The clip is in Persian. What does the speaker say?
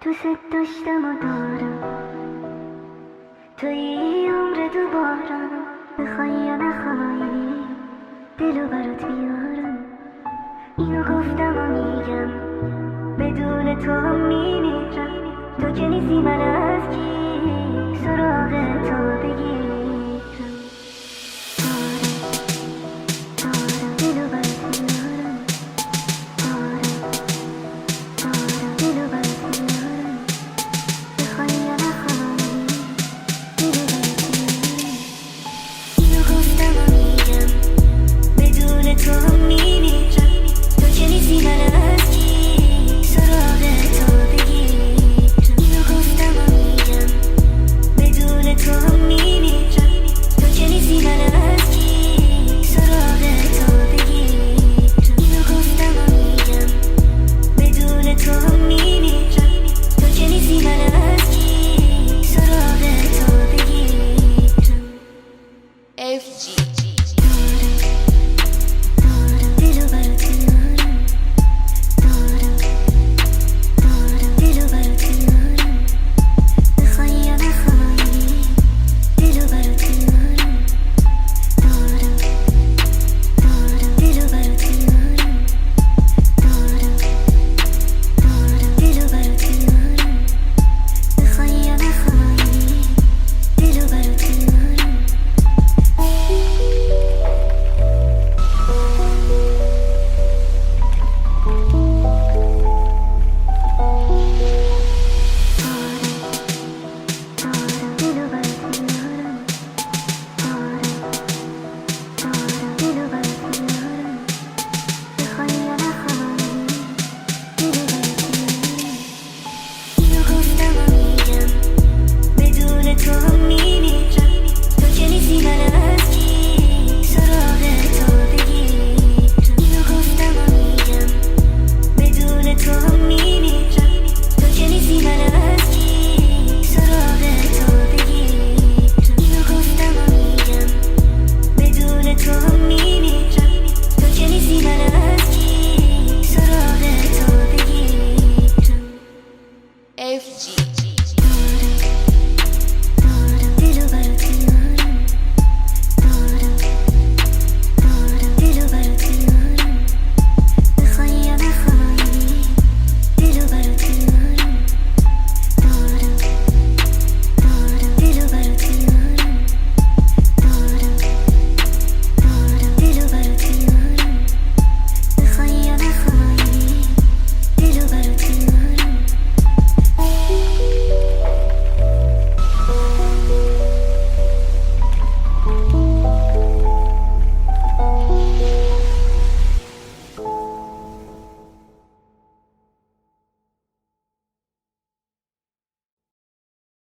دوست داشتم و دارم توی عمر دوباره، بخوای یا نخوای دلو برات میارم. اینو گفتم و میگم بدون تو هم میمیرم. تو که نیستی من از کی سراغ تو بگیرم. دارم دلو برات میارم. دارم دلو برات میارم. بخوای یا نخوای دلو برات میارم. اینو گفتم و میگم بدون تو هم میمیرم. تو که نیستی من از کی سراغ تو بگیرم. اینو گفتم و میگم بدون تو هم میمیرم. تو که نیستی من از کی سراغ تو بگیرم. اینو گفتم و میگم بدون تو هم میمیرم. تو که نیستی من از کی سراغ تو بگیرم. FG دارم دلو برات میارم. دارم دلو برات میارم. بخوای یا نخوای دلو برات میارم. دارم دلو برات میارم. دارم دلو برات میارم. بخوای یا نخوای دلو برات میارم. دارم دلو برات میارم. دارم دلو برات میارم. بخوای یا نخوای دلو برات میارم. اینو گفتم و میگم بدون تو هم میمیرم. تو که نیستی من از کی سراغ تو بگیرم. اینو گفتم و میگم بدون تو هم میمیرم. تو که نیستی من از کی سراغ تو بگیرم. اینو گفتم و میگم بدون تو هم میمیرم. تو که نیستی من از کی سراغ تو بگیرم. FG